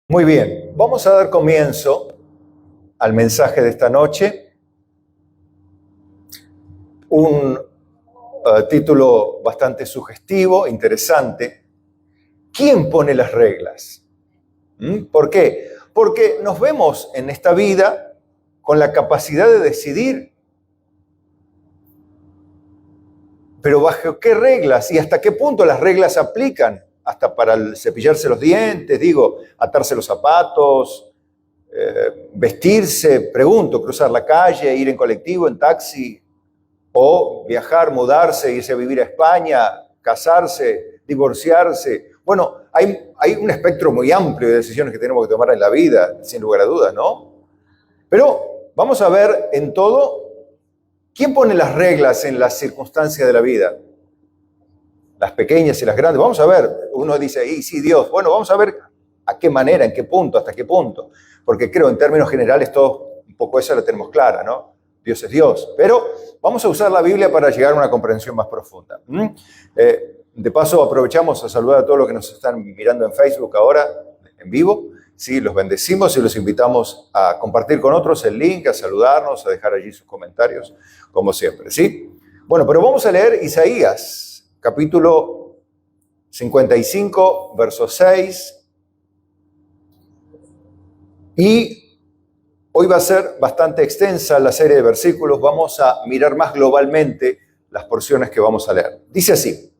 Muy bien, vamos a dar comienzo al mensaje de esta noche. Un título bastante sugestivo, interesante. ¿Quién pone las reglas? ¿Por qué? Porque nos vemos en esta vida con la capacidad de decidir. Pero ¿bajo qué reglas y hasta qué punto las reglas se aplican? Hasta para cepillarse los dientes, atarse los zapatos, vestirse, pregunto, cruzar la calle, ir en colectivo, en taxi, o viajar, mudarse, irse a vivir a España, casarse, divorciarse. Bueno, hay un espectro muy amplio de decisiones que tenemos que tomar en la vida, sin lugar a dudas, ¿no? Pero vamos a ver en todo, ¿quién pone las reglas en las circunstancias de la vida? Las pequeñas y las grandes. Vamos a ver, uno dice, sí, Dios. Bueno, vamos a ver a qué manera, en qué punto, hasta qué punto. Porque creo, en términos generales, todo un poco eso la tenemos clara, ¿no? Dios es Dios. Pero vamos a usar la Biblia para llegar a una comprensión más profunda. De paso, aprovechamos a saludar a todos los que nos están mirando en Facebook ahora, en vivo. Sí, los bendecimos y los invitamos a compartir con otros el link, a saludarnos, a dejar allí sus comentarios, como siempre, ¿sí? Bueno, pero vamos a leer Isaías, capítulo 55, verso 6. Y hoy va a ser bastante extensa la serie de versículos. Vamos a mirar más globalmente las porciones que vamos a leer. Dice así: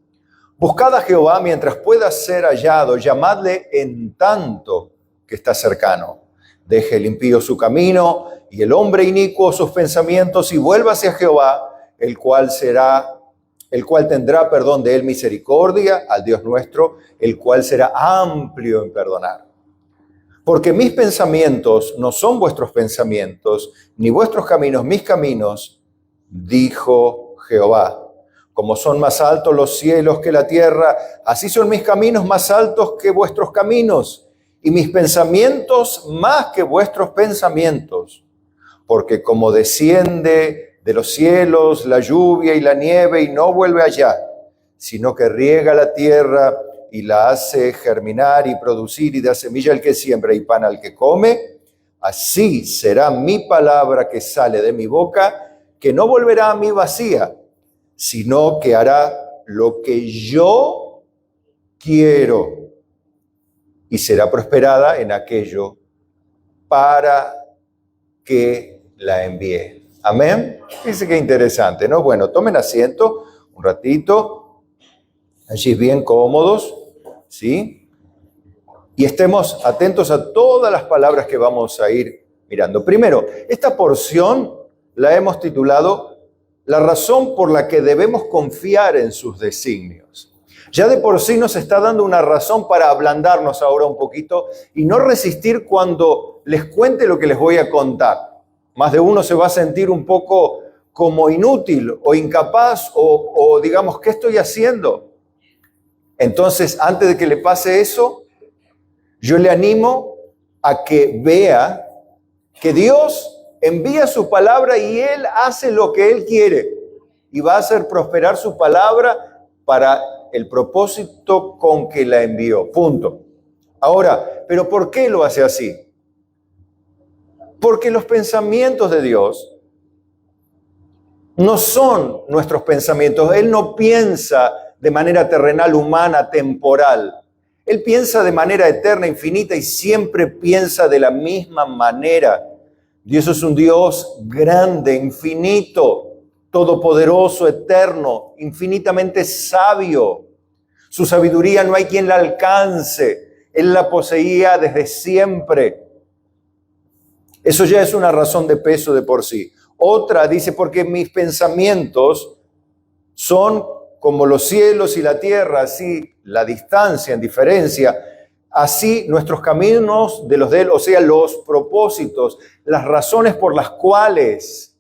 buscad a Jehová mientras pueda ser hallado, llamadle en tanto que está cercano. Deje el impío su camino y el hombre inicuo sus pensamientos y vuélvase a Jehová, el cual tendrá perdón de él misericordia, al Dios nuestro, el cual será amplio en perdonar. Porque mis pensamientos no son vuestros pensamientos, ni vuestros caminos mis caminos, dijo Jehová. Como son más altos los cielos que la tierra, así son mis caminos más altos que vuestros caminos, y mis pensamientos más que vuestros pensamientos. Porque como desciende de los cielos la lluvia y la nieve y no vuelve allá, sino que riega la tierra y la hace germinar y producir y da semilla al que siembra y pan al que come, así será mi palabra que sale de mi boca, que no volverá a mí vacía, sino que hará lo que yo quiero y será prosperada en aquello para que la envíe. Amén. Dice que interesante, ¿no? Bueno, tomen asiento un ratito, allí bien cómodos, ¿sí? Y estemos atentos a todas las palabras que vamos a ir mirando. Primero, esta porción la hemos titulado La razón por la que debemos confiar en sus designios. Ya de por sí nos está dando una razón para ablandarnos ahora un poquito y no resistir cuando les cuente lo que les voy a contar. Más de uno se va a sentir un poco como inútil o incapaz o digamos, ¿qué estoy haciendo? Entonces, antes de que le pase eso, yo le animo a que vea que Dios envía su palabra y Él hace lo que Él quiere y va a hacer prosperar su palabra para el propósito con que la envió. Punto. Ahora, ¿pero por qué lo hace así? Porque los pensamientos de Dios no son nuestros pensamientos. Él no piensa de manera terrenal, humana, temporal. Él piensa de manera eterna, infinita y siempre piensa de la misma manera. Dios es un Dios grande, infinito, todopoderoso, eterno, infinitamente sabio. Su sabiduría no hay quien la alcance. Él la poseía desde siempre. Eso ya es una razón de peso de por sí. Otra dice, porque mis pensamientos son como los cielos y la tierra, así la distancia en diferencia, así nuestros caminos de los de Él, o sea, los propósitos, las razones por las cuales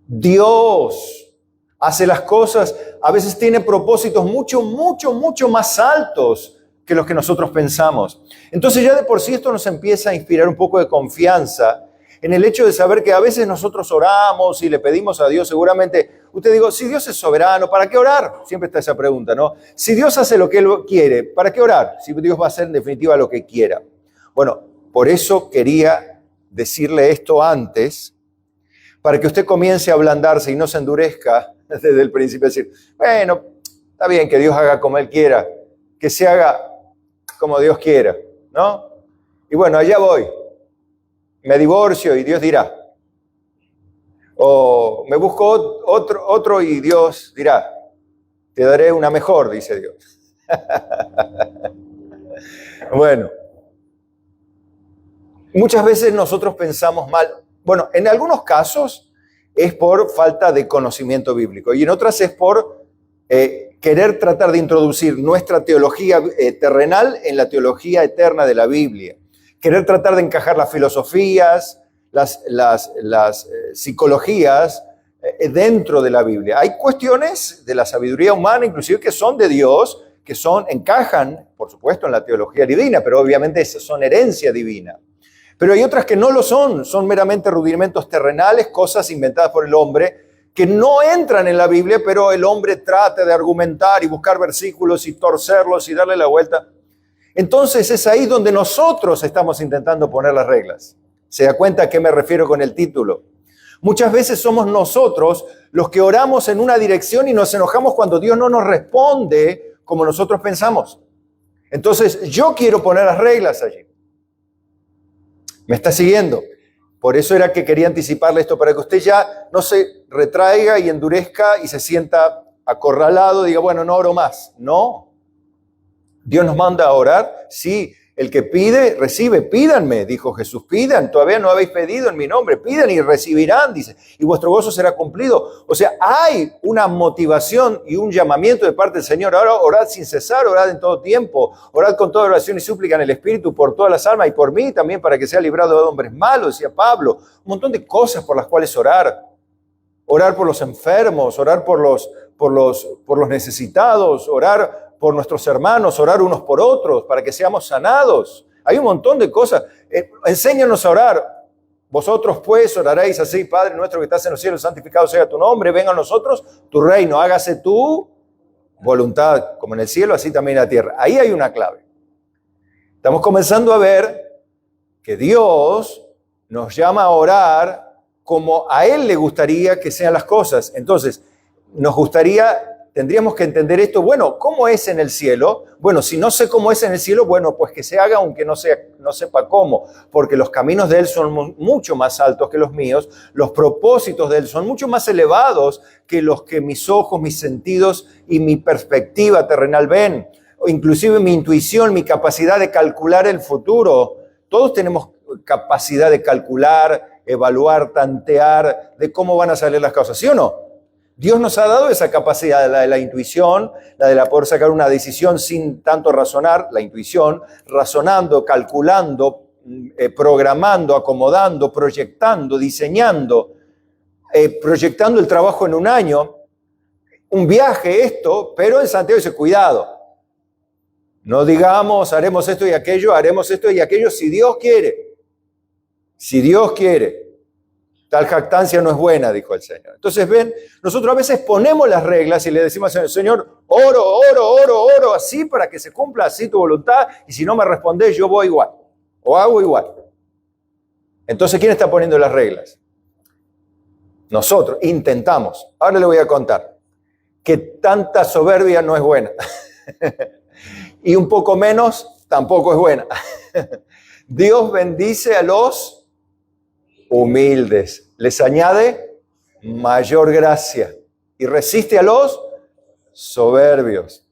Dios hace las cosas, a veces tiene propósitos mucho más altos que los que nosotros pensamos. Entonces ya de por sí esto nos empieza a inspirar un poco de confianza en el hecho de saber que a veces nosotros oramos y le pedimos a Dios, seguramente, usted digo, si Dios es soberano, ¿para qué orar? Siempre está esa pregunta, ¿no? Si Dios hace lo que Él quiere, ¿para qué orar? Si Dios va a hacer en definitiva lo que quiera. Bueno, por eso quería decirle esto antes, para que usted comience a ablandarse y no se endurezca desde el principio, decir, bueno, está bien que Dios haga como Él quiera, que se haga como Dios quiera, ¿no? Y bueno, allá voy, me divorcio y Dios dirá. O me busco otro y Dios dirá, te daré una mejor, dice Dios. Bueno, muchas veces nosotros pensamos mal. Bueno, en algunos casos es por falta de conocimiento bíblico y en otras es por querer tratar de introducir nuestra teología terrenal en la teología eterna de la Biblia. Querer tratar de encajar las filosofías, las psicologías dentro de la Biblia. Hay cuestiones de la sabiduría humana, inclusive que son de Dios, que encajan, por supuesto, en la teología divina, pero obviamente esas son herencia divina. Pero hay otras que no lo son meramente rudimentos terrenales, cosas inventadas por el hombre, que no entran en la Biblia, pero el hombre trata de argumentar y buscar versículos y torcerlos y darle la vuelta. Entonces es ahí donde nosotros estamos intentando poner las reglas. ¿Se da cuenta a qué me refiero con el título? Muchas veces somos nosotros los que oramos en una dirección y nos enojamos cuando Dios no nos responde como nosotros pensamos. Entonces yo quiero poner las reglas allí. ¿Me está siguiendo? Por eso era que quería anticiparle esto, para que usted ya no se retraiga y endurezca y se sienta acorralado y diga, bueno, no oro más. No. Dios nos manda a orar. Sí, el que pide, recibe. Pídanme, dijo Jesús. Pidan, todavía no habéis pedido en mi nombre. Pidan y recibirán, dice. Y vuestro gozo será cumplido. O sea, hay una motivación y un llamamiento de parte del Señor. Ahora orad sin cesar, orad en todo tiempo. Orad con toda oración y súplica en el Espíritu por todas las almas y por mí también, para que sea librado de hombres malos, decía Pablo. Un montón de cosas por las cuales orar. Orar por los enfermos, orar por los necesitados, orar por nuestros hermanos, orar unos por otros, para que seamos sanados. Hay un montón de cosas. Enséñanos a orar. Vosotros pues oraréis así, Padre nuestro que estás en los cielos, santificado sea tu nombre, venga a nosotros tu reino, hágase tu voluntad, como en el cielo, así también en la tierra. Ahí hay una clave. Estamos comenzando a ver que Dios nos llama a orar como a Él le gustaría que sean las cosas. Entonces, tendríamos que entender esto. Bueno, ¿cómo es en el cielo? Bueno, si no sé cómo es en el cielo, bueno, pues que se haga aunque no sepa cómo, porque los caminos de Él son mucho más altos que los míos, los propósitos de Él son mucho más elevados que los que mis ojos, mis sentidos y mi perspectiva terrenal ven, o inclusive mi intuición, mi capacidad de calcular el futuro. Todos tenemos capacidad de calcular, evaluar, tantear de cómo van a salir las cosas, ¿sí o no? Dios nos ha dado esa capacidad, la de la intuición, la de poder sacar una decisión sin tanto razonar, la intuición, razonando, calculando, programando, acomodando, proyectando, diseñando, proyectando el trabajo en un año, un viaje esto, pero en Santiago dice, cuidado, no digamos haremos esto y aquello si Dios quiere. Si Dios quiere. Tal jactancia no es buena, dijo el Señor. Entonces, ven, nosotros a veces ponemos las reglas y le decimos al Señor, oro, así para que se cumpla así tu voluntad, y si no me respondes, yo voy igual, o hago igual. Entonces, ¿quién está poniendo las reglas? Nosotros, intentamos. Ahora le voy a contar que tanta soberbia no es buena. Y un poco menos tampoco es buena. Dios bendice a los humildes, les añade mayor gracia y resiste a los soberbios.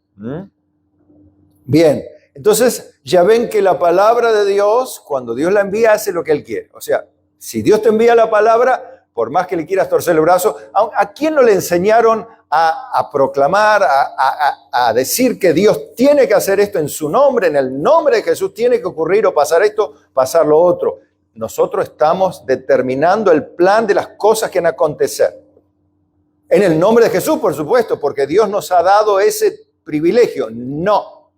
Bien, entonces ya ven que la palabra de Dios, cuando Dios la envía, hace lo que Él quiere. O sea, si Dios te envía la palabra, por más que le quieras torcer el brazo, ¿a quién no le enseñaron a proclamar, a decir que Dios tiene que hacer esto en su nombre, en el nombre de Jesús tiene que ocurrir o pasar esto, pasar lo otro? Nosotros estamos determinando el plan de las cosas que van a acontecer. En el nombre de Jesús, por supuesto, porque Dios nos ha dado ese privilegio. No.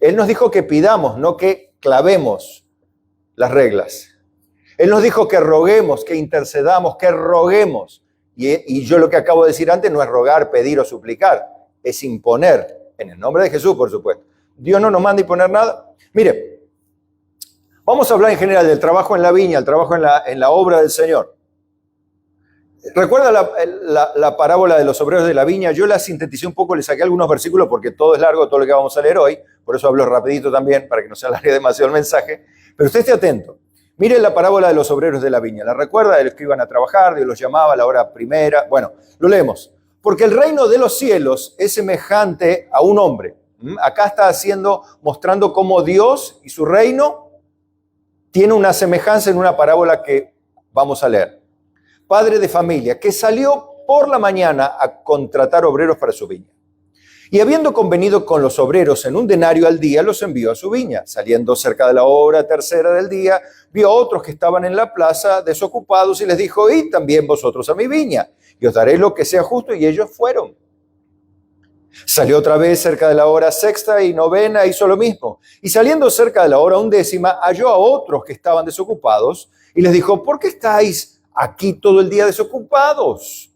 Él nos dijo que pidamos, no que clavemos las reglas. Él nos dijo que roguemos, que intercedamos, que roguemos. Y yo lo que acabo de decir antes no es rogar, pedir o suplicar, es imponer, en el nombre de Jesús, por supuesto. Dios no nos manda imponer nada. Mire, vamos a hablar en general del trabajo en la viña, el trabajo en la obra del Señor. ¿Recuerda la parábola de los obreros de la viña? Yo la sinteticé un poco, le saqué algunos versículos porque todo es largo, todo lo que vamos a leer hoy, por eso hablo rapidito también, para que no se alargue demasiado el mensaje. Pero usted esté atento. Mire la parábola de los obreros de la viña. ¿La recuerda? De los que iban a trabajar, Dios los llamaba a la hora primera. Bueno, lo leemos. Porque el reino de los cielos es semejante a un hombre. Acá está mostrando cómo Dios y su reino tiene una semejanza en una parábola que vamos a leer. Padre de familia, que salió por la mañana a contratar obreros para su viña. Y habiendo convenido con los obreros en un denario al día, los envió a su viña. Saliendo cerca de la hora tercera del día, vio a otros que estaban en la plaza desocupados y les dijo, id también vosotros a mi viña, y os daré lo que sea justo, y ellos fueron. Salió otra vez cerca de la hora sexta y novena, hizo lo mismo. Y saliendo cerca de la hora undécima, halló a otros que estaban desocupados y les dijo, ¿por qué estáis aquí todo el día desocupados?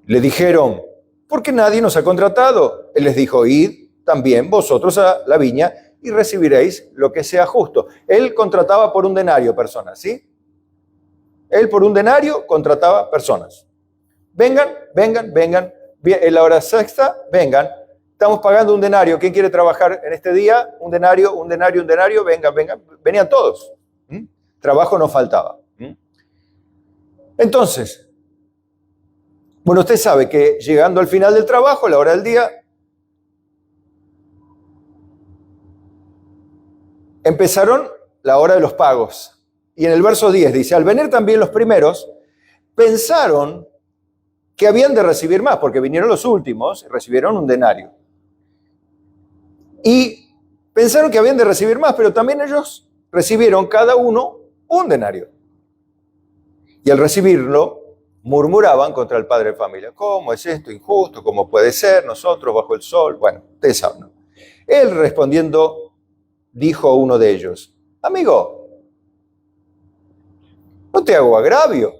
Le dijeron, porque nadie nos ha contratado. Él les dijo, id también vosotros a la viña y recibiréis lo que sea justo. Él contrataba por un denario personas, ¿sí? Él por un denario contrataba personas. Vengan. En la hora sexta, vengan. Estamos pagando un denario. ¿Quién quiere trabajar en este día? Un denario. Vengan. Venían todos. Trabajo no faltaba. Entonces, bueno, usted sabe que llegando al final del trabajo, a la hora del día, empezaron la hora de los pagos. Y en el verso 10 dice, al venir también los primeros, pensaron que habían de recibir más, porque vinieron los últimos y recibieron un denario. Y pensaron que habían de recibir más, pero también ellos recibieron cada uno un denario. Y al recibirlo, murmuraban contra el padre de familia. ¿Cómo es esto injusto? ¿Cómo puede ser? Nosotros bajo el sol. Bueno, ustedes saben, ¿no? Él respondiendo, dijo a uno de ellos, amigo, no te hago agravio.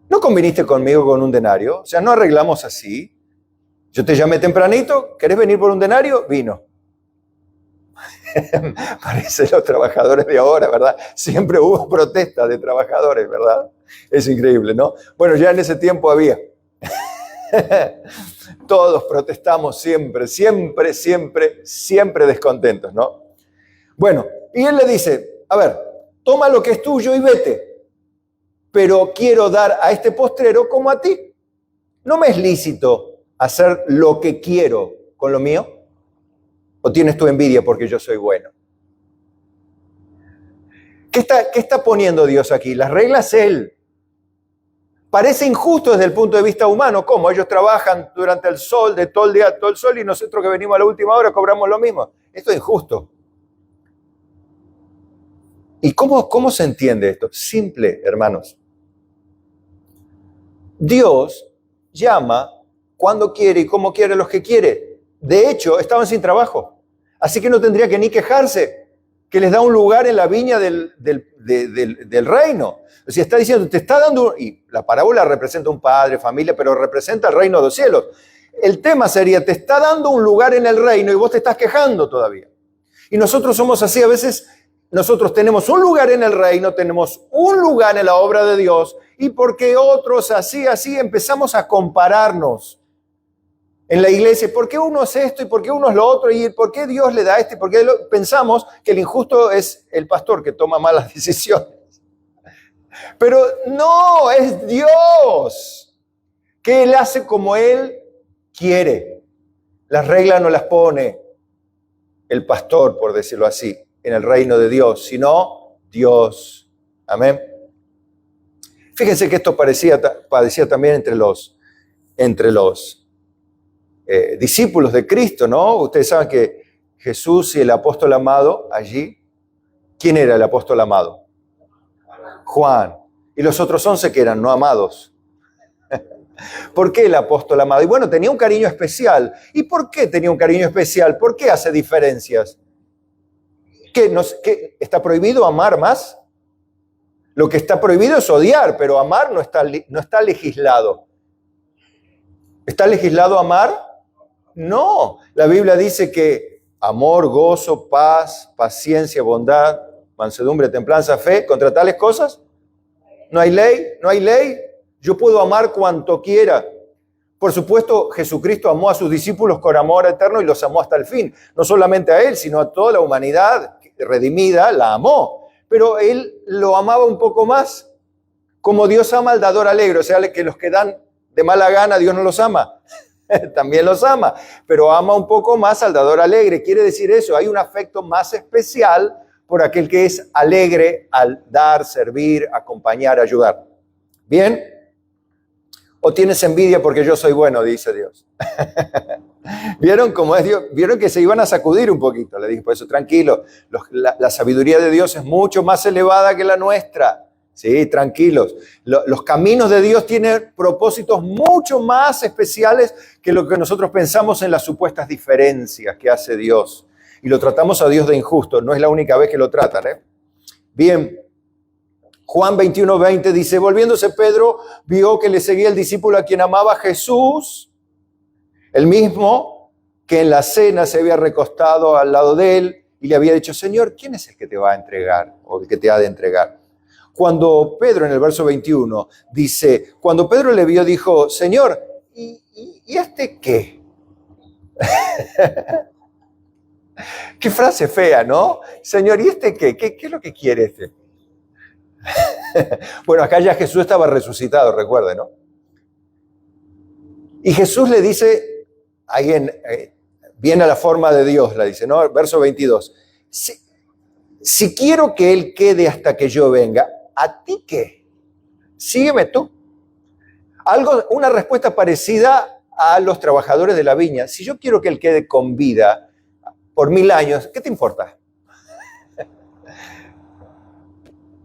¿No conviniste conmigo con un denario? O sea, ¿no arreglamos así? Yo te llamé tempranito, ¿querés venir por un denario? Vino. Parecen los trabajadores de ahora, ¿verdad? Siempre hubo protestas de trabajadores, ¿verdad? Es increíble, ¿no? Bueno, ya en ese tiempo había. Todos protestamos siempre descontentos, ¿no? Bueno, y él le dice, a ver, toma lo que es tuyo y vete, pero quiero dar a este postrero como a ti. ¿No me es lícito hacer lo que quiero con lo mío? ¿O tienes tu envidia porque yo soy bueno? ¿Qué está poniendo Dios aquí? Las reglas Él. Parece injusto desde el punto de vista humano. ¿Cómo? Ellos trabajan durante el sol, de todo el día, todo el sol, y nosotros que venimos a la última hora cobramos lo mismo. Esto es injusto. ¿Y cómo se entiende esto? Simple, hermanos. Dios llama cuando quiere y como quiere a los que quiere. De hecho, estaban sin trabajo. Así que no tendría que ni quejarse, que les da un lugar en la viña del reino. O sea, está diciendo, te está dando, y la parábola representa un padre, familia, pero representa el reino de los cielos. El tema sería, te está dando un lugar en el reino y vos te estás quejando todavía. Y nosotros somos así, a veces nosotros tenemos un lugar en el reino, tenemos un lugar en la obra de Dios, y porque otros así empezamos a compararnos. En la iglesia, ¿por qué uno es esto y por qué uno es lo otro? ¿Y por qué Dios le da esto? ¿Y por qué pensamos que el injusto es el pastor que toma malas decisiones? Pero no, es Dios, que Él hace como Él quiere. Las reglas no las pone el pastor, por decirlo así, en el reino de Dios, sino Dios. Amén. Fíjense que esto parecía también entre los discípulos de Cristo, ¿no? Ustedes saben que Jesús y el apóstol amado allí, ¿quién era el apóstol amado? Juan. Y los otros 11 que eran no amados. ¿Por qué el apóstol amado? Y bueno, tenía un cariño especial. ¿Y por qué tenía un cariño especial? ¿Por qué hace diferencias? ¿Qué está prohibido amar más? Lo que está prohibido es odiar, pero amar no está legislado. ¿Está legislado amar? No, la Biblia dice que amor, gozo, paz, paciencia, bondad, mansedumbre, templanza, fe, contra tales cosas no hay ley, no hay ley. Yo puedo amar cuanto quiera. Por supuesto, Jesucristo amó a sus discípulos con amor eterno y los amó hasta el fin. No solamente a él, sino a toda la humanidad redimida, la amó. Pero él lo amaba un poco más. Como Dios ama al dador alegre, o sea, que los que dan de mala gana, Dios no los ama. También los ama, pero ama un poco más al dador alegre. Quiere decir eso, hay un afecto más especial por aquel que es alegre al dar, servir, acompañar, ayudar. ¿Bien? ¿O tienes envidia porque yo soy bueno?, dice Dios. ¿Vieron cómo es Dios? ¿Vieron que se iban a sacudir un poquito? Le dije, por eso tranquilo, la sabiduría de Dios es mucho más elevada que la nuestra. Sí, tranquilos. Los caminos de Dios tienen propósitos mucho más especiales que lo que nosotros pensamos en las supuestas diferencias que hace Dios. Y lo tratamos a Dios de injusto. No es la única vez que lo tratan, ¿eh? Bien. Juan 21:20 dice, volviéndose Pedro, vio que le seguía el discípulo a quien amaba Jesús, el mismo que en la cena se había recostado al lado de él y le había dicho, Señor, ¿quién es el que te va a entregar o el que te ha de entregar? Cuando Pedro, en el verso 21, dice, cuando Pedro le vio, dijo, Señor, ¿y este qué? Qué frase fea, ¿no? Señor, ¿y este qué? ¿Qué es lo que quiere este? Bueno, acá ya Jesús estaba resucitado, recuerden, ¿no? Y Jesús le dice, ahí viene a la forma de Dios, le dice, ¿no? Verso 22. Si quiero que Él quede hasta que yo venga, ¿a ti qué? Sígueme tú. Una respuesta parecida a los trabajadores de la viña. Si yo quiero que Él quede con vida por 1000 años, ¿qué te importa?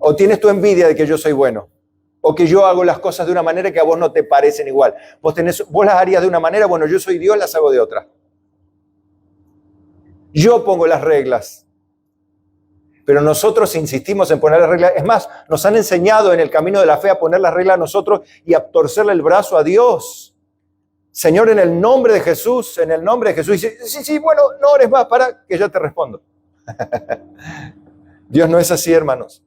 ¿O tienes tu envidia de que yo soy bueno? ¿O que yo hago las cosas de una manera que a vos no te parecen igual? Vos las harías de una manera, bueno, yo soy Dios, las hago de otra. Yo pongo las reglas. Pero nosotros insistimos en poner las reglas. Es más, nos han enseñado en el camino de la fe a poner las reglas a nosotros y a torcerle el brazo a Dios. Señor, en el nombre de Jesús, en el nombre de Jesús. Y dice, sí, bueno, no ores más, para que ya te respondo. Dios no es así, hermanos.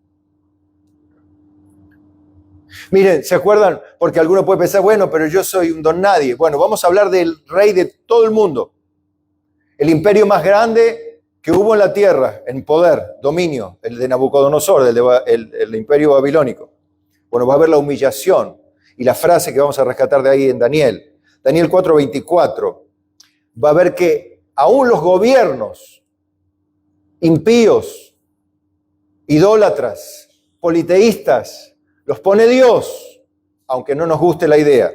Miren, ¿se acuerdan? Porque alguno puede pensar, bueno, pero yo soy un don nadie. Bueno, vamos a hablar del rey de todo el mundo. El imperio más grande que hubo en la tierra, en poder, dominio, el de Nabucodonosor, el imperio babilónico. Bueno, va a haber la humillación y la frase que vamos a rescatar de ahí en Daniel. Daniel 4:24. Va a ver que aún los gobiernos impíos, idólatras, politeístas, los pone Dios, aunque no nos guste la idea.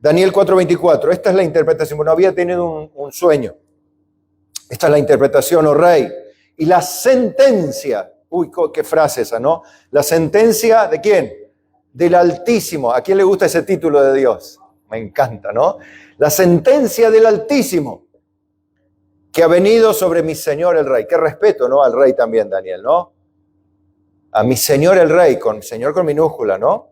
Daniel 4:24, esta es la interpretación. Bueno, había tenido un sueño. Esta es la interpretación, oh rey. Y la sentencia, uy, qué frase esa, ¿no? La sentencia ¿de quién? Del Altísimo. ¿A quién le gusta ese título de Dios? Me encanta, ¿no? La sentencia del Altísimo que ha venido sobre mi Señor el Rey. Qué respeto, ¿no? Al Rey también, Daniel, ¿no? A mi Señor el Rey, Señor con minúscula, ¿no?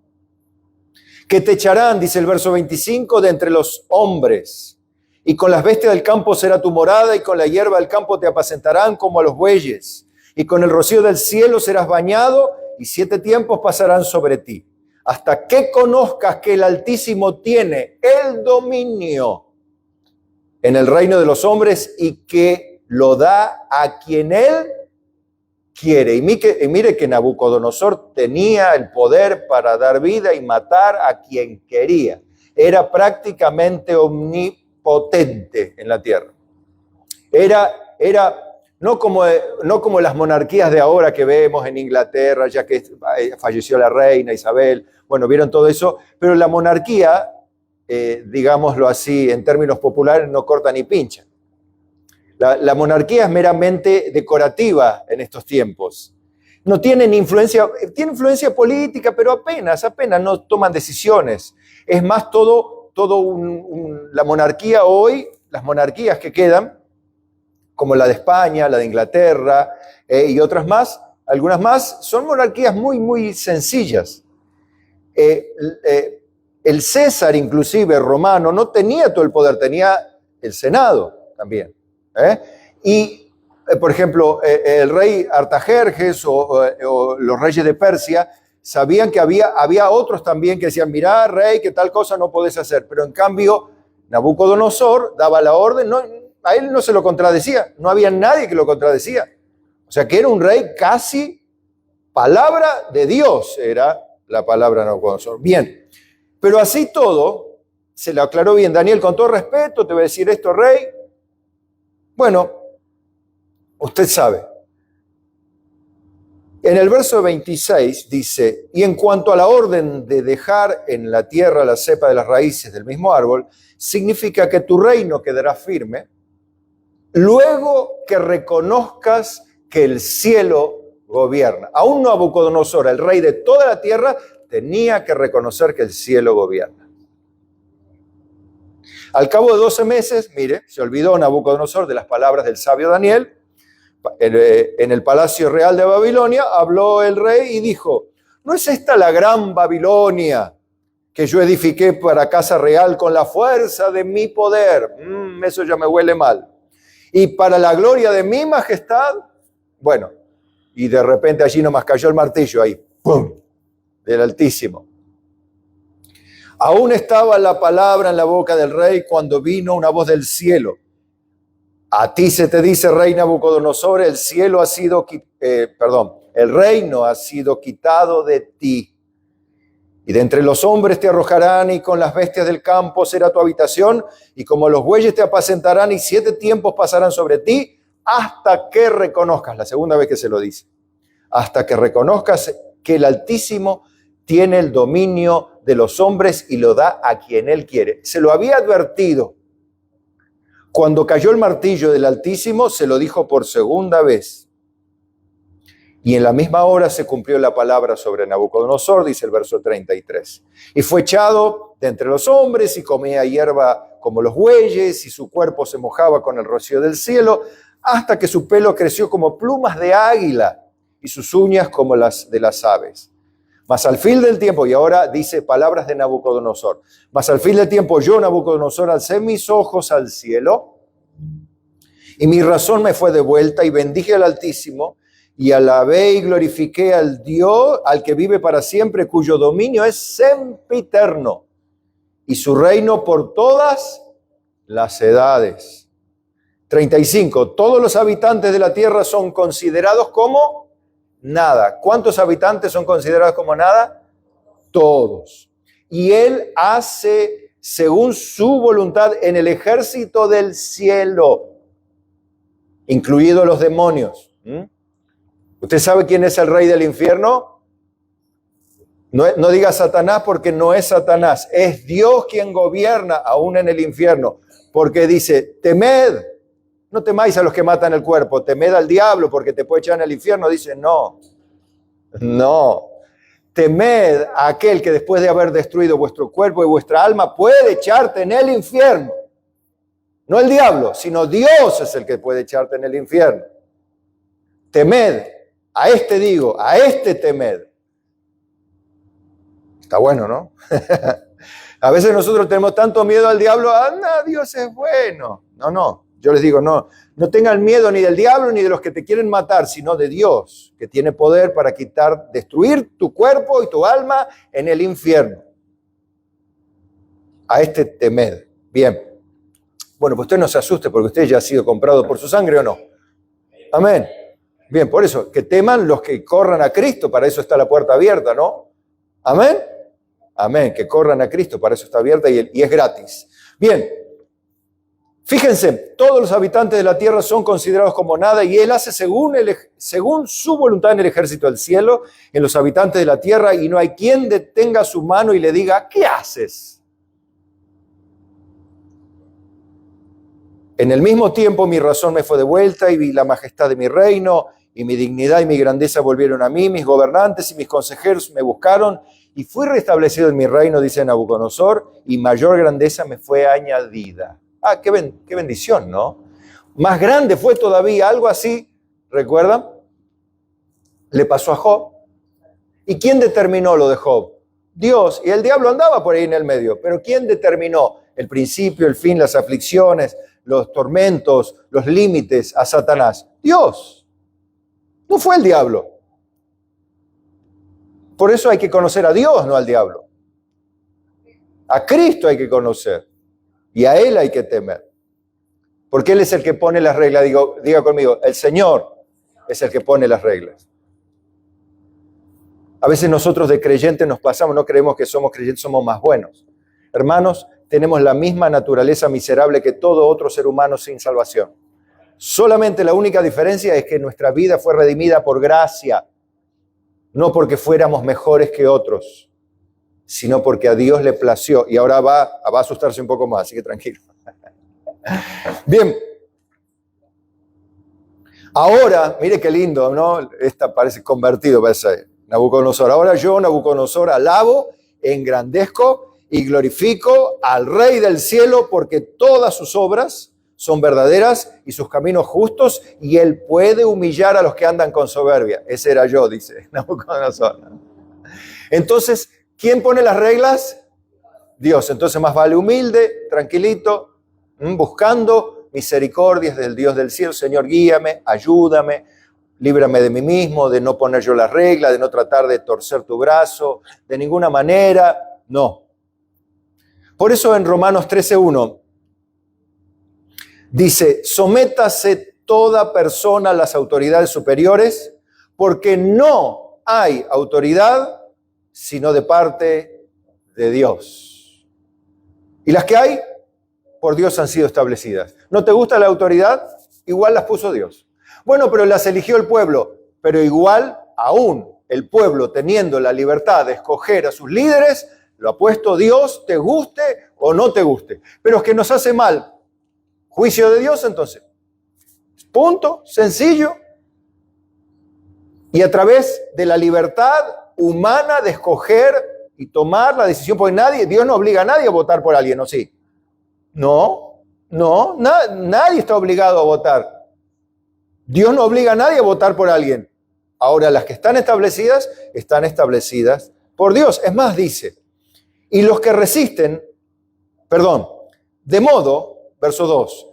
Que te echarán, dice el verso 25, de entre los hombres, y con las bestias del campo será tu morada, y con la hierba del campo te apacentarán como a los bueyes, y con el rocío del cielo serás bañado, y 7 tiempos pasarán sobre ti, hasta que conozcas que el Altísimo tiene el dominio en el reino de los hombres, y que lo da a quien Él quiere. Y mire que Nabucodonosor tenía el poder para dar vida y matar a quien quería. Era prácticamente omnipotente en la tierra. Era no como las monarquías de ahora que vemos en Inglaterra, ya que falleció la reina Isabel. Bueno, vieron todo eso, pero la monarquía, digámoslo así, en términos populares, no corta ni pincha. La monarquía es meramente decorativa en estos tiempos. No tienen influencia, tiene influencia política, pero apenas no toman decisiones. Es más, la monarquía hoy, las monarquías que quedan, como la de España, la de Inglaterra y otras más, algunas más, son monarquías muy, muy sencillas. El César, inclusive romano, no tenía todo el poder, tenía el Senado también. Y, por ejemplo, el rey Artajerjes o los reyes de Persia sabían que había otros también que decían, mirá, rey, que tal cosa no podés hacer. Pero en cambio, Nabucodonosor daba la orden, a él no se lo contradecía, no había nadie que lo contradecía. O sea que era un rey casi palabra de Dios, era la palabra de Nabucodonosor. Bien, pero así todo, se lo aclaró bien Daniel, con todo respeto, te voy a decir esto, rey. Bueno, usted sabe. En el verso 26 dice, y en cuanto a la orden de dejar en la tierra la cepa de las raíces del mismo árbol, significa que tu reino quedará firme, luego que reconozcas que el cielo gobierna. Aún Nabucodonosor, el rey de toda la tierra, tenía que reconocer que el cielo gobierna. Al cabo de 12 meses, mire, se olvidó Nabucodonosor de las palabras del sabio Daniel. En el palacio real de Babilonia habló el rey y dijo, ¿no es esta la gran Babilonia que yo edifiqué para casa real con la fuerza de mi poder? Eso ya me huele mal. Y para la gloria de mi majestad, bueno, y de repente allí nomás cayó el martillo ahí, ¡pum!, del Altísimo. Aún estaba la palabra en la boca del rey cuando vino una voz del cielo. A ti se te dice, rey Nabucodonosor, el reino ha sido quitado de ti. Y de entre los hombres te arrojarán, y con las bestias del campo será tu habitación, y como los bueyes te apacentarán, y 7 tiempos pasarán sobre ti, hasta que reconozcas, la segunda vez que se lo dice, hasta que reconozcas que el Altísimo tiene el dominio de los hombres y lo da a quien Él quiere. Se lo había advertido. Cuando cayó el martillo del Altísimo, se lo dijo por segunda vez. Y en la misma hora se cumplió la palabra sobre Nabucodonosor, dice el verso 33. Y fue echado de entre los hombres y comía hierba como los bueyes, y su cuerpo se mojaba con el rocío del cielo, hasta que su pelo creció como plumas de águila y sus uñas como las de las aves. Mas al fin del tiempo, y ahora dice palabras de Nabucodonosor, mas al fin del tiempo yo, Nabucodonosor, alcé mis ojos al cielo y mi razón me fue devuelta y bendije al Altísimo y alabé y glorifiqué al Dios, al que vive para siempre, cuyo dominio es sempiterno y su reino por todas las edades. 35. Todos los habitantes de la tierra son considerados como nada. ¿Cuántos habitantes son considerados como nada? Todos. Y Él hace según su voluntad en el ejército del cielo, incluidos los demonios. ¿Usted sabe quién es el rey del infierno? No diga Satanás, porque no es Satanás. Es Dios quien gobierna aún en el infierno. Porque dice, temed. No temáis a los que matan el cuerpo, temed al diablo porque te puede echar en el infierno. Dice, no. Temed a aquel que después de haber destruido vuestro cuerpo y vuestra alma puede echarte en el infierno. No el diablo, sino Dios es el que puede echarte en el infierno. Temed, a este digo, a este temed. Está bueno, ¿no? A veces nosotros tenemos tanto miedo al diablo, anda, Dios es bueno. No. Yo les digo, no tengan miedo ni del diablo ni de los que te quieren matar, sino de Dios, que tiene poder para destruir tu cuerpo y tu alma en el infierno. A este temed. Bien. Bueno, pues usted no se asuste porque usted ya ha sido comprado por su sangre, ¿o no? Amén. Bien, por eso, que teman los que corran a Cristo, para eso está la puerta abierta, ¿no? Amén. Amén, que corran a Cristo, para eso está abierta y es gratis. Bien. Fíjense, todos los habitantes de la tierra son considerados como nada y Él hace según su voluntad en el ejército del cielo, en los habitantes de la tierra, y no hay quien detenga su mano y le diga, ¿qué haces? En el mismo tiempo mi razón me fue devuelta y vi la majestad de mi reino, y mi dignidad y mi grandeza volvieron a mí, mis gobernantes y mis consejeros me buscaron, y fui restablecido en mi reino, dice Nabucodonosor, y mayor grandeza me fue añadida. Qué bendición, ¿no? Más grande fue todavía, algo así, ¿recuerdan? Le pasó a Job. ¿Y quién determinó lo de Job? Dios. Y el diablo andaba por ahí en el medio. Pero ¿quién determinó el principio, el fin, las aflicciones, los tormentos, los límites a Satanás? Dios. No fue el diablo. Por eso hay que conocer a Dios, no al diablo. A Cristo hay que conocer. Y a Él hay que temer. Porque Él es el que pone las reglas. Diga conmigo, el Señor es el que pone las reglas. A veces nosotros de creyentes nos pasamos, no creemos que somos creyentes, somos más buenos. Hermanos, tenemos la misma naturaleza miserable que todo otro ser humano sin salvación. Solamente la única diferencia es que nuestra vida fue redimida por gracia, no porque fuéramos mejores que otros, sino porque a Dios le plació. Y ahora va a asustarse un poco más, así que tranquilo. Bien. Ahora, mire qué lindo, ¿no? Esta parece convertido, parece Nabucodonosor. Ahora yo, Nabucodonosor, alabo, engrandezco y glorifico al Rey del cielo porque todas sus obras son verdaderas y sus caminos justos y Él puede humillar a los que andan con soberbia. Ese era yo, dice Nabucodonosor. Entonces, ¿quién pone las reglas? Dios. Entonces más vale humilde, tranquilito, buscando misericordias del Dios del cielo. Señor, guíame, ayúdame, líbrame de mí mismo, de no poner yo las reglas, de no tratar de torcer tu brazo, de ninguna manera, no. Por eso en Romanos 13:1 dice, sométase toda persona a las autoridades superiores, porque no hay autoridad sino de parte de Dios. Y las que hay, por Dios han sido establecidas. ¿No te gusta la autoridad? Igual las puso Dios. Bueno, pero las eligió el pueblo. Pero igual, aún el pueblo teniendo la libertad de escoger a sus líderes, lo ha puesto Dios, te guste o no te guste. Pero es que nos hace mal. Juicio de Dios, entonces. Punto, sencillo. Y a través de la libertad humana de escoger y tomar la decisión, porque Dios no obliga a nadie a votar por alguien, ¿o sí? No, nadie está obligado a votar. Dios no obliga a nadie a votar por alguien. Ahora, las que están establecidas por Dios. Es más, dice, y los que resisten, de modo, verso 2,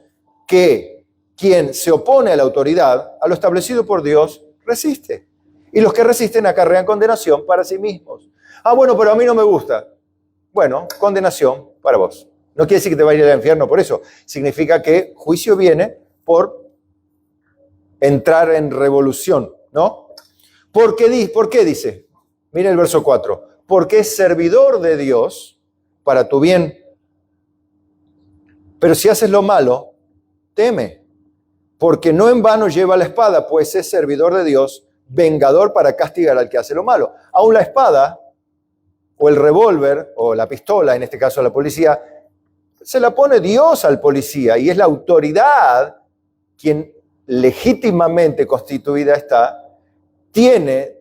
que quien se opone a la autoridad, a lo establecido por Dios, resiste. Y los que resisten acarrean condenación para sí mismos. Bueno, pero a mí no me gusta. Bueno, condenación para vos. No quiere decir que te vaya al infierno por eso. Significa que juicio viene por entrar en revolución, ¿no? ¿Por qué dice? Mira el verso 4. Porque es servidor de Dios para tu bien. Pero si haces lo malo, teme. Porque no en vano lleva la espada, pues es servidor de Dios, vengador para castigar al que hace lo malo. Aún la espada, o el revólver, o la pistola, en este caso la policía, se la pone Dios al policía y es la autoridad quien legítimamente constituida está, tiene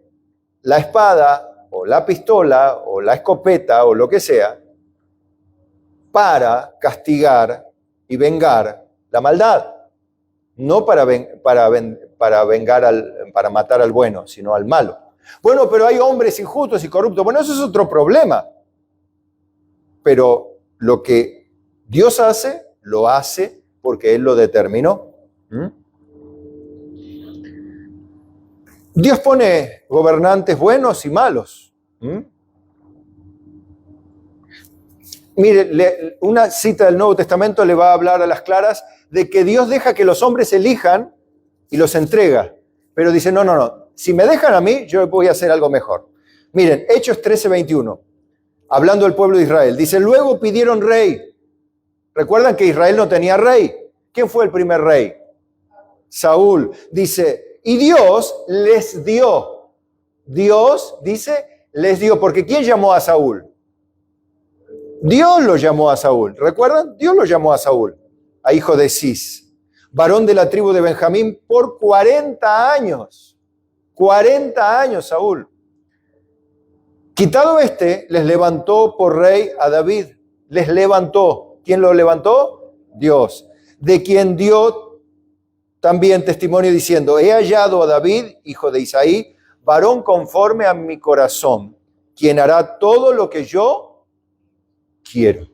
la espada o la pistola o la escopeta o lo que sea para castigar y vengar la maldad. No para matar al bueno, sino al malo. Bueno, pero hay hombres injustos y corruptos. Bueno, eso es otro problema. Pero lo que Dios hace, lo hace porque Él lo determinó. Dios pone gobernantes buenos y malos. Mire, una cita del Nuevo Testamento le va a hablar a las claras de que Dios deja que los hombres elijan y los entrega. Pero dice, no, si me dejan a mí, yo voy a hacer algo mejor. Miren, Hechos 13:21, hablando del pueblo de Israel, dice, luego pidieron rey. ¿Recuerdan que Israel no tenía rey? ¿Quién fue el primer rey? Saúl. Dice, y Dios les dio. Dios, dice, les dio. Porque ¿quién llamó a Saúl? Dios lo llamó a Saúl. ¿Recuerdan? Dios lo llamó a Saúl, a hijo de Cis, varón de la tribu de Benjamín, por 40 años. 40 años, Saúl. Quitado les levantó por rey a David. Les levantó. ¿Quién lo levantó? Dios. De quien dio también testimonio diciendo, he hallado a David, hijo de Isaí, varón conforme a mi corazón, quien hará todo lo que yo quiero.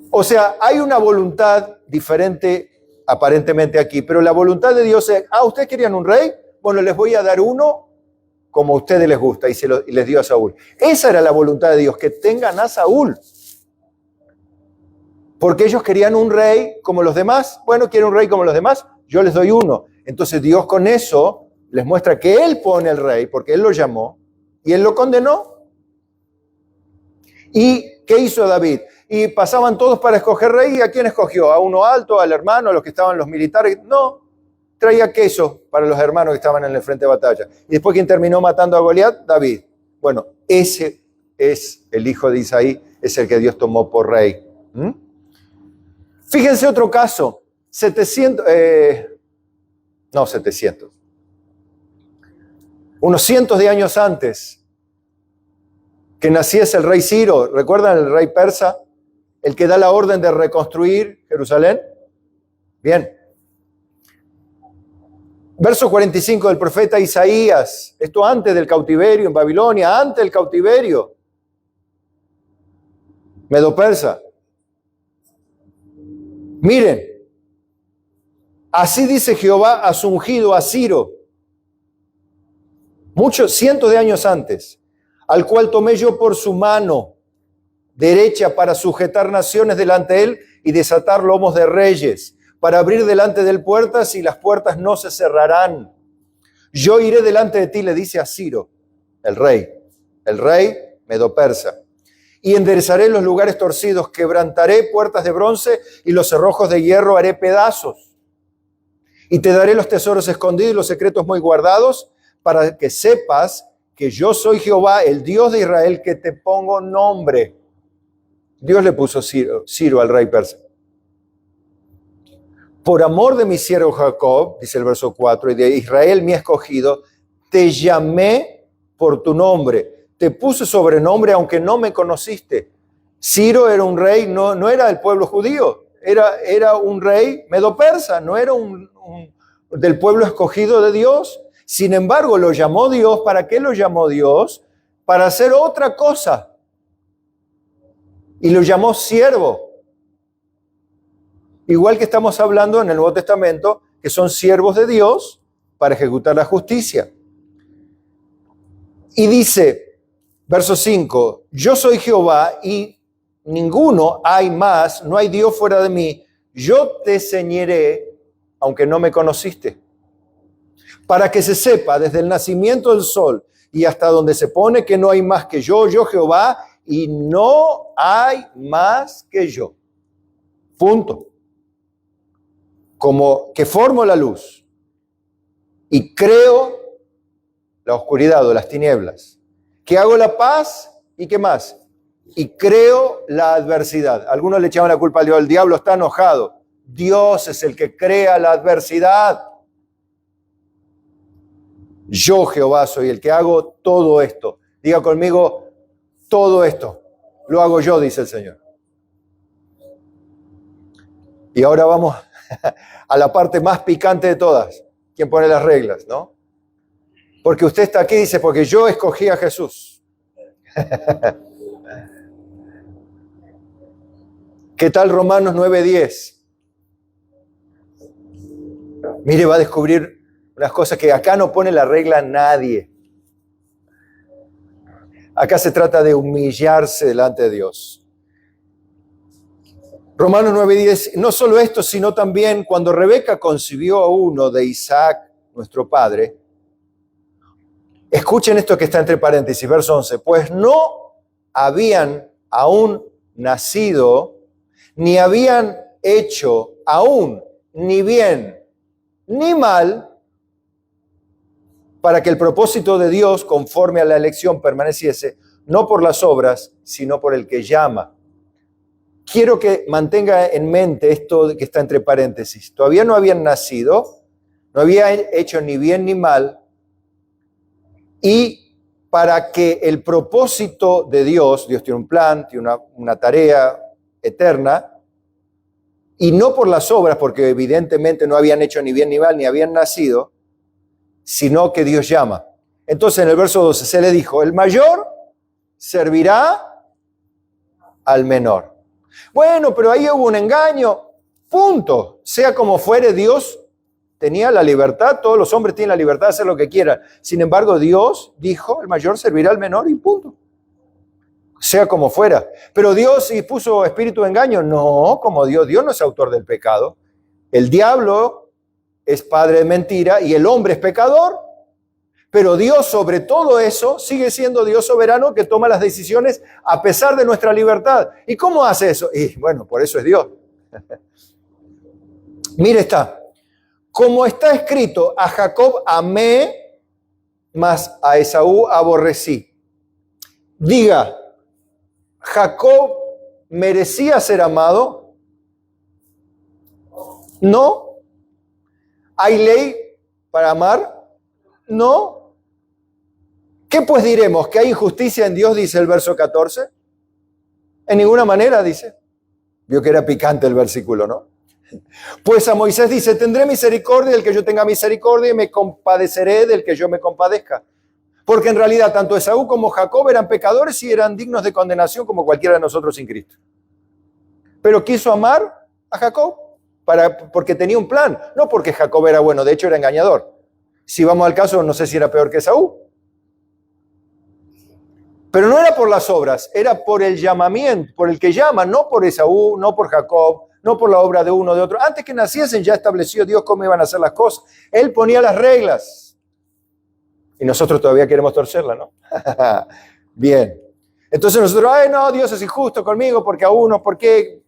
O sea, hay una voluntad diferente aparentemente aquí, pero la voluntad de Dios es, ¿ustedes querían un rey? Bueno, les voy a dar uno como a ustedes les gusta, y les dio a Saúl. Esa era la voluntad de Dios, que tengan a Saúl. Porque ellos querían un rey como los demás. Bueno, quieren un rey como los demás, yo les doy uno. Entonces Dios con eso les muestra que Él pone el rey, porque Él lo llamó, y Él lo condenó. ¿Y qué hizo David? Y pasaban todos para escoger rey, ¿y a quién escogió? ¿A uno alto, al hermano, a los que estaban los militares? No, traía queso para los hermanos que estaban en el frente de batalla. Y después, ¿quién terminó matando a Goliat? David. Bueno, ese es el hijo de Isaí, es el que Dios tomó por rey. Fíjense otro caso, 700, unos cientos de años antes que naciese el rey Ciro, ¿recuerdan el rey persa? El que da la orden de reconstruir Jerusalén. Bien. Verso 45 del profeta Isaías, esto antes del cautiverio en Babilonia, antes del cautiverio medo-persa. Miren, así dice Jehová a su ungido, a Ciro, cientos de años antes, al cual tomé yo por su mano derecha para sujetar naciones delante de él y desatar lomos de reyes, para abrir delante de él puertas y las puertas no se cerrarán. Yo iré delante de ti, le dice a Ciro, el rey medo-persa, y enderezaré los lugares torcidos, quebrantaré puertas de bronce y los cerrojos de hierro haré pedazos. Y te daré los tesoros escondidos y los secretos muy guardados, para que sepas que yo soy Jehová, el Dios de Israel, que te pongo nombre. Dios le puso Ciro al rey persa. Por amor de mi siervo Jacob, dice el verso 4, y de Israel mi escogido, te llamé por tu nombre. Te puse sobrenombre aunque no me conociste. Ciro era un rey, no era del pueblo judío, era un rey medo-persa, no era del pueblo escogido de Dios. Sin embargo, lo llamó Dios. ¿Para qué lo llamó Dios? Para hacer otra cosa. Y lo llamó siervo. Igual que estamos hablando en el Nuevo Testamento, que son siervos de Dios para ejecutar la justicia. Y dice, verso 5, yo soy Jehová y ninguno hay más, no hay Dios fuera de mí. Yo te ceñiré, aunque no me conociste, para que se sepa desde el nacimiento del sol y hasta donde se pone que no hay más que yo Jehová, y no hay más que yo. Punto. Como que formo la luz y creo la oscuridad o las tinieblas, que hago la paz y qué más, y creo la adversidad. Algunos le echaban la culpa al diablo, el diablo está enojado. Dios es el que crea la adversidad. Yo, Jehová, soy el que hago todo esto. Diga conmigo, todo esto lo hago yo, dice el Señor. Y ahora vamos a la parte más picante de todas. ¿Quién pone las reglas, no? Porque usted está aquí, dice, porque yo escogí a Jesús. ¿Qué tal Romanos 9:10? Mire, va a descubrir unas cosas que acá no pone la regla nadie. Acá se trata de humillarse delante de Dios. Romanos 9:10, no solo esto, sino también cuando Rebeca concibió a uno de Isaac, nuestro padre. Escuchen esto que está entre paréntesis, verso 11. Pues no habían aún nacido, ni habían hecho aún ni bien ni mal, para que el propósito de Dios, conforme a la elección, permaneciese, no por las obras, sino por el que llama. Quiero que mantenga en mente esto que está entre paréntesis. Todavía no habían nacido, no habían hecho ni bien ni mal, y para que el propósito de Dios tiene un plan, tiene una tarea eterna, y no por las obras, porque evidentemente no habían hecho ni bien ni mal, ni habían nacido, sino que Dios llama. Entonces en el verso 12 se le dijo, el mayor servirá al menor. Bueno, pero ahí hubo un engaño. Punto. Sea como fuere, Dios tenía la libertad, todos los hombres tienen la libertad de hacer lo que quieran. Sin embargo, Dios dijo, el mayor servirá al menor y punto. Sea como fuera. Pero Dios puso espíritu de engaño. No, como Dios no es autor del pecado. El diablo es padre de mentira y el hombre es pecador. Pero Dios sobre todo eso sigue siendo Dios soberano que toma las decisiones a pesar de nuestra libertad. ¿Y cómo hace eso? Y bueno, por eso es Dios. Mire como está escrito, a Jacob amé, mas a Esaú aborrecí. Diga, ¿Jacob merecía ser amado? No. ¿Hay ley para amar? No. ¿Qué pues diremos? ¿Que hay injusticia en Dios? Dice el verso 14. En ninguna manera, dice. Vio que era picante el versículo, ¿no? Pues a Moisés dice, tendré misericordia del que yo tenga misericordia y me compadeceré del que yo me compadezca. Porque en realidad tanto Esaú como Jacob eran pecadores y eran dignos de condenación como cualquiera de nosotros sin Cristo. Pero quiso amar a Jacob porque tenía un plan, no porque Jacob era bueno, de hecho era engañador. Si vamos al caso, no sé si era peor que Esaú. Pero no era por las obras, era por el llamamiento, por el que llama, no por Esaú, no por Jacob, no por la obra de uno o de otro. Antes que naciesen ya estableció Dios cómo iban a hacer las cosas. Él ponía las reglas. Y nosotros todavía queremos torcerlas, ¿no? Bien. Entonces nosotros, ay no, Dios es injusto conmigo porque a uno, ¿por qué?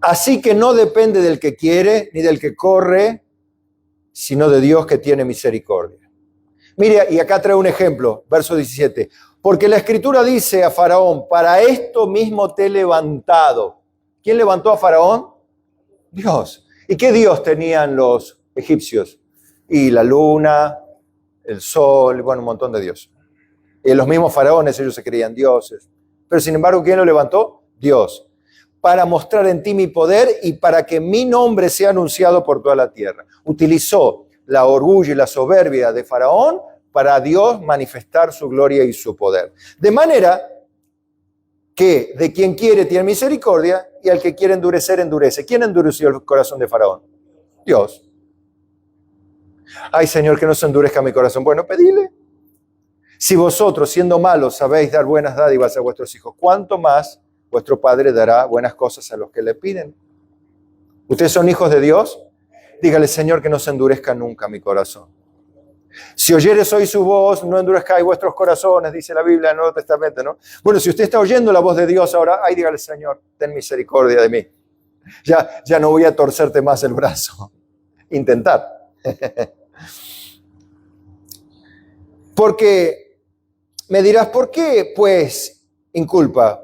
Así que no depende del que quiere ni del que corre, sino de Dios que tiene misericordia. Mire, y acá trae un ejemplo, verso 17. Porque la Escritura dice a Faraón, para esto mismo te he levantado. ¿Quién levantó a Faraón? Dios. ¿Y qué Dios tenían los egipcios? Y la luna, el sol, bueno, un montón de dioses. Y los mismos faraones, ellos se creían dioses. Pero sin embargo, ¿quién lo levantó? Dios. Para mostrar en ti mi poder y para que mi nombre sea anunciado por toda la tierra. Utilizó la orgullo y la soberbia de Faraón para Dios manifestar su gloria y su poder. De manera que de quien quiere tiene misericordia y al que quiere endurecer, endurece. ¿Quién endureció el corazón de Faraón? Dios. Ay, Señor, que no se endurezca mi corazón. Bueno, pedile. Si vosotros, siendo malos, sabéis dar buenas dádivas a vuestros hijos, ¿cuánto más vuestro Padre dará buenas cosas a los que le piden? ¿Ustedes son hijos de Dios? Dígale, Señor, que no se endurezca nunca mi corazón. Si oyeres hoy su voz, no endurezcáis vuestros corazones, dice la Biblia en el Nuevo Testamento, ¿no? Bueno, si usted está oyendo la voz de Dios ahora, ay, dígale, Señor, ten misericordia de mí. Ya no voy a torcerte más el brazo. Intentar. Porque me dirás, ¿por qué, pues, inculpa?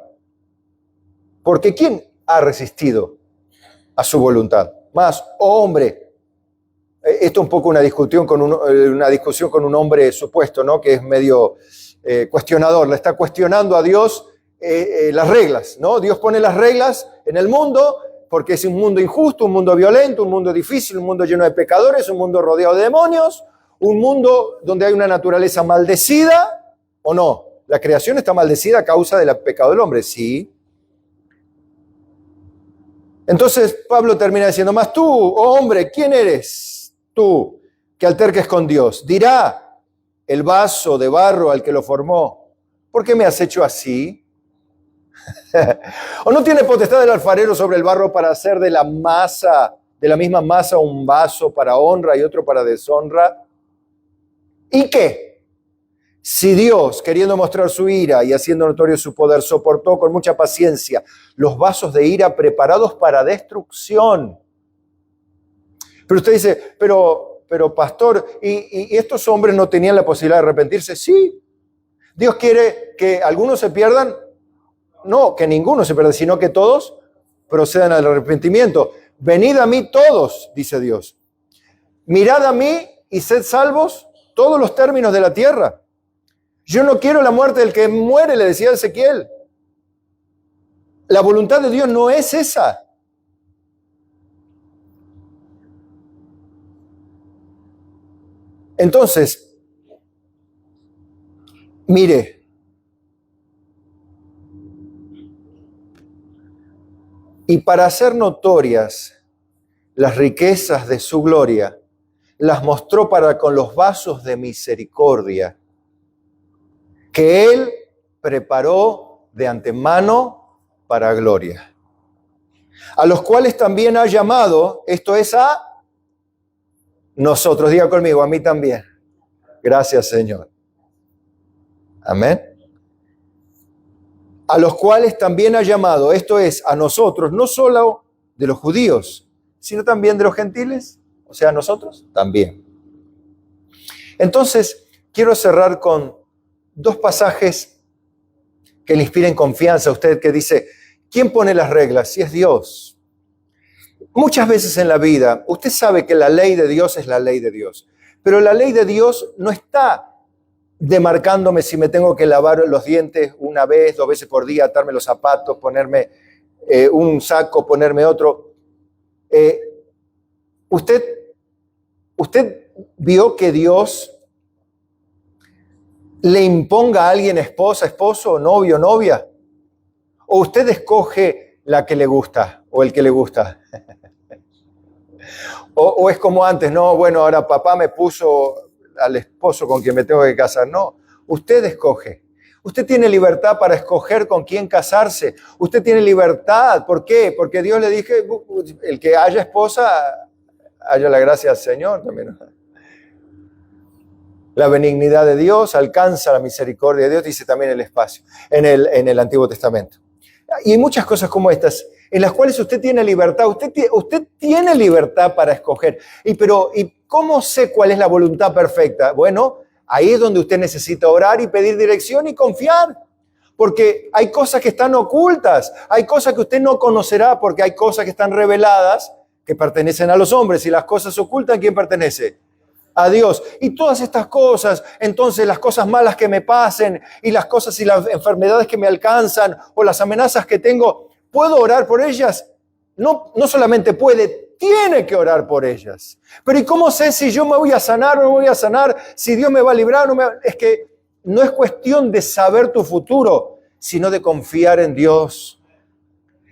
Porque ¿quién ha resistido a su voluntad? Más, oh hombre. Esto es un poco una discusión con un hombre supuesto, ¿no? Que es medio cuestionador. Le está cuestionando a Dios las reglas, ¿no? Dios pone las reglas en el mundo porque es un mundo injusto, un mundo violento, un mundo difícil, un mundo lleno de pecadores, un mundo rodeado de demonios, un mundo donde hay una naturaleza maldecida, ¿o no? La creación está maldecida a causa del pecado del hombre, sí. Entonces Pablo termina diciendo, más tú, oh hombre, ¿quién eres? Tú, que alterques con Dios. Dirá el vaso de barro al que lo formó, ¿por qué me has hecho así? ¿O no tiene potestad el alfarero sobre el barro para hacer de la misma masa, un vaso para honra y otro para deshonra? ¿Y qué? Si Dios, queriendo mostrar su ira y haciendo notorio su poder, soportó con mucha paciencia los vasos de ira preparados para destrucción. Pero usted dice, pero pastor, ¿y estos hombres no tenían la posibilidad de arrepentirse? Sí. ¿Dios quiere que algunos se pierdan? No, que ninguno se pierda, sino que todos procedan al arrepentimiento. Venid a mí todos, dice Dios. Mirad a mí y sed salvos todos los términos de la tierra. Yo no quiero la muerte del que muere, le decía Ezequiel. La voluntad de Dios no es esa. Entonces, mire, y para hacer notorias las riquezas de su gloria, las mostró para con los vasos de misericordia que Él preparó de antemano para gloria, a los cuales también ha llamado, esto es a nosotros, diga conmigo, a mí también. Gracias, Señor. Amén. A los cuales también ha llamado, esto es a nosotros, no solo de los judíos, sino también de los gentiles, o sea, a nosotros también. Entonces, quiero cerrar con dos pasajes que le inspiren confianza a usted, que dice, ¿quién pone las reglas? Si es Dios. Muchas veces en la vida, usted sabe que la ley de Dios es la ley de Dios, pero la ley de Dios no está demarcándome si me tengo que lavar los dientes una vez, 2 veces por día, atarme los zapatos, ponerme un saco, ponerme otro. ¿Usted vio que Dios le imponga a alguien esposa, esposo, novio, novia? ¿O usted escoge la que le gusta o el que le gusta? o es como antes, no, bueno, ahora papá me puso al esposo con quien me tengo que casar. No, usted escoge. Usted tiene libertad para escoger con quién casarse. Usted tiene libertad. ¿Por qué? Porque Dios le dije, el que haya esposa, haya la gracia del Señor también. La benignidad de Dios alcanza la misericordia de Dios, dice también el espacio, en el Antiguo Testamento. Y hay muchas cosas como estas, en las cuales usted tiene libertad. Usted tiene libertad para escoger. ¿Y cómo sé cuál es la voluntad perfecta? Bueno, ahí es donde usted necesita orar y pedir dirección y confiar. Porque hay cosas que están ocultas, hay cosas que usted no conocerá, porque hay cosas que están reveladas que pertenecen a los hombres. Y las cosas ocultas, ¿a quién pertenece? A Dios. Y todas estas cosas, entonces las cosas malas que me pasen y las cosas y las enfermedades que me alcanzan o las amenazas que tengo, ¿puedo orar por ellas? No solamente puede, tiene que orar por ellas. Pero ¿y cómo sé si yo me voy a sanar o no me voy a sanar? Si Dios me va a librar o no Es que no es cuestión de saber tu futuro, sino de confiar en Dios.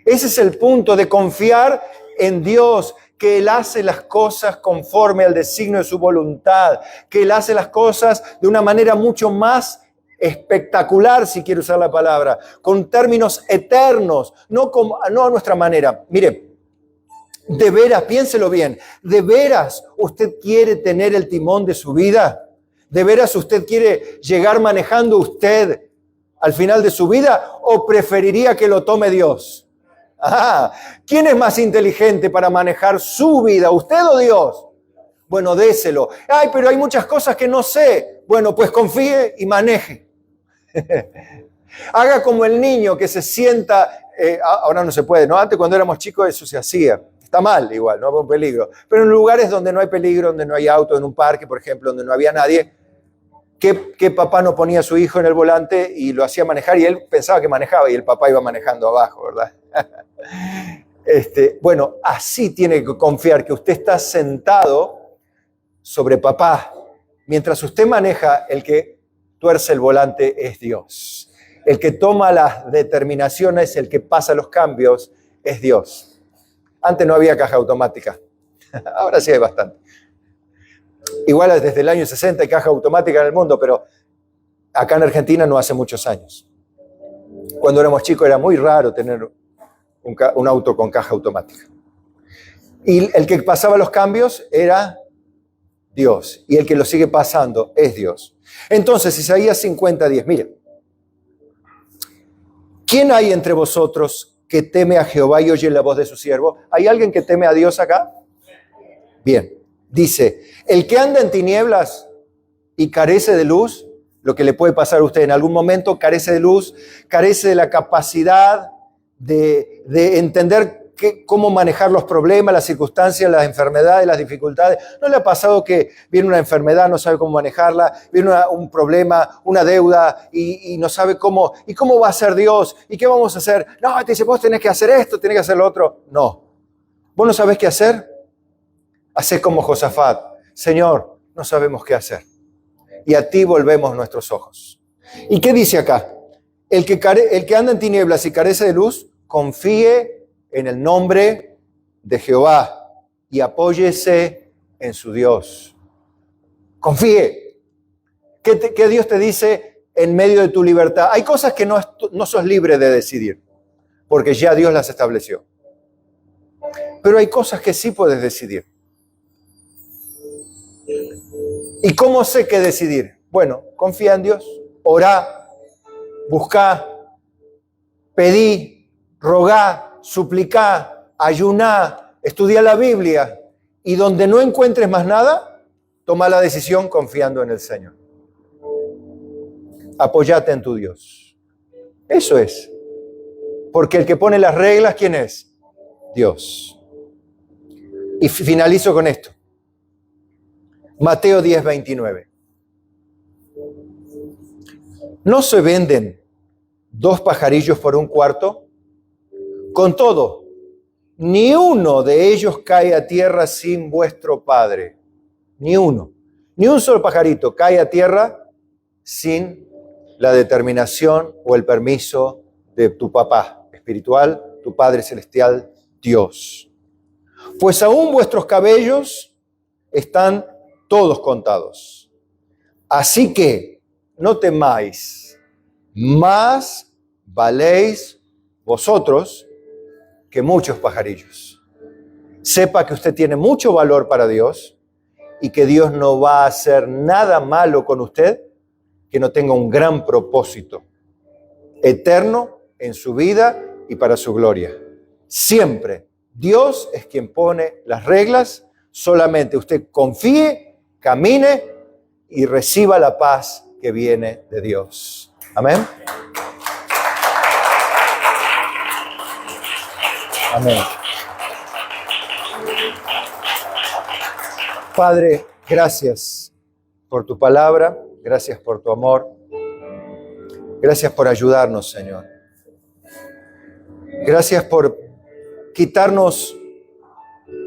Ese es el punto, de confiar en Dios, que Él hace las cosas conforme al designio de su voluntad, que Él hace las cosas de una manera mucho más espectacular, si quiero usar la palabra, con términos eternos, no a nuestra manera. Mire, de veras, piénselo bien, ¿de veras usted quiere tener el timón de su vida? ¿De veras usted quiere llegar manejando usted al final de su vida o preferiría que lo tome Dios? ¿Quién es más inteligente para manejar su vida, usted o Dios? Bueno, déselo. Ay, pero hay muchas cosas que no sé. Bueno, pues confíe y maneje. Haga como el niño que se sienta, ahora no se puede, ¿no? Antes cuando éramos chicos eso se hacía. Está mal igual, no hay un peligro. Pero en lugares donde no hay peligro, donde no hay auto, en un parque, por ejemplo, donde no había nadie, que papá no ponía a su hijo en el volante y lo hacía manejar y él pensaba que manejaba y el papá iba manejando abajo, ¿verdad? Bueno, así tiene que confiar que usted está sentado sobre papá. Mientras usted maneja, el que tuerce el volante es Dios. El que toma las determinaciones, el que pasa los cambios es Dios. Antes no había caja automática. Ahora sí hay bastante. Igual desde el año 60 hay caja automática en el mundo, pero acá en Argentina no hace muchos años. Cuando éramos chicos era muy raro tener un auto con caja automática. Y el que pasaba los cambios era Dios. Y el que lo sigue pasando es Dios. Entonces, Isaías 50:10. Mire, ¿quién hay entre vosotros que teme a Jehová y oye la voz de su siervo? ¿Hay alguien que teme a Dios acá? Bien. Dice, el que anda en tinieblas y carece de luz, lo que le puede pasar a usted en algún momento, carece de luz, carece de la capacidad de entender cómo manejar los problemas, las circunstancias, las enfermedades, las dificultades. ¿No le ha pasado que viene una enfermedad, no sabe cómo manejarla, viene un problema, una deuda y no sabe cómo? ¿Y cómo va a ser Dios? ¿Y qué vamos a hacer? No, te dice, vos tenés que hacer esto, tenés que hacer lo otro. No. ¿Vos no sabés qué hacer? Hacé como Josafat. Señor, no sabemos qué hacer. Y a ti volvemos nuestros ojos. ¿Y qué dice acá? El que anda en tinieblas y carece de luz, confíe en el nombre de Jehová y apóyese en su Dios. Confíe. ¿Qué Dios te dice en medio de tu libertad? Hay cosas que no sos libre de decidir, porque ya Dios las estableció. Pero hay cosas que sí puedes decidir. ¿Y cómo sé qué decidir? Bueno, confía en Dios, orá, buscá, pedí, rogá, suplicá, ayuná, estudia la Biblia, y donde no encuentres más nada, toma la decisión confiando en el Señor. Apóyate en tu Dios. Eso es. Porque el que pone las reglas, ¿quién es? Dios. Y finalizo con esto. Mateo 10:29. ¿No se venden 2 pajarillos por un cuarto? Con todo, ni uno de ellos cae a tierra sin vuestro Padre. Ni uno. Ni un solo pajarito cae a tierra sin la determinación o el permiso de tu papá espiritual, tu Padre celestial, Dios. Pues aún vuestros cabellos están todos contados. Así que no temáis, más valéis vosotros que muchos pajarillos. Sepa que usted tiene mucho valor para Dios y que Dios no va a hacer nada malo con usted que no tenga un gran propósito eterno en su vida y para su gloria. Siempre Dios es quien pone las reglas, solamente usted confíe, camine y reciba la paz que viene de Dios. Amén. Amén. Padre, gracias por tu palabra, gracias por tu amor, gracias por ayudarnos, Señor. Gracias por quitarnos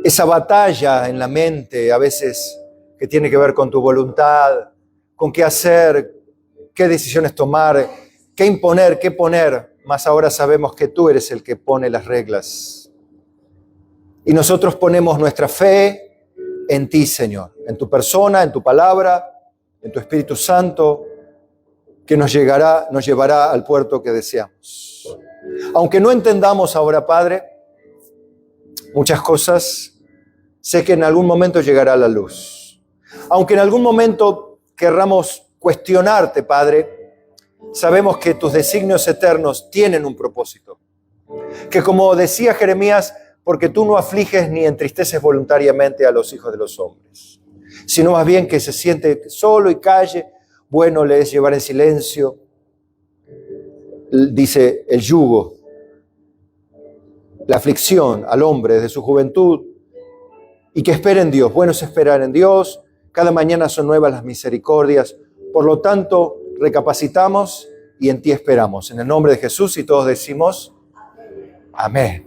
esa batalla en la mente, a veces que tiene que ver con tu voluntad, con qué hacer, qué decisiones tomar, qué imponer, qué poner. Mas ahora sabemos que tú eres el que pone las reglas. Y nosotros ponemos nuestra fe en ti, Señor, en tu persona, en tu palabra, en tu Espíritu Santo, que nos llevará al puerto que deseamos. Aunque no entendamos ahora, Padre, muchas cosas, sé que en algún momento llegará la luz. Aunque en algún momento querramos cuestionarte, Padre, sabemos que tus designios eternos tienen un propósito. Que como decía Jeremías, porque tú no afliges ni entristeces voluntariamente a los hijos de los hombres, sino más bien que se siente solo y calle, bueno le es llevar en silencio, dice el yugo, la aflicción al hombre desde su juventud, y que espere en Dios. Bueno es esperar en Dios, cada mañana son nuevas las misericordias, por lo tanto recapacitamos y en ti esperamos. En el nombre de Jesús y todos decimos amén.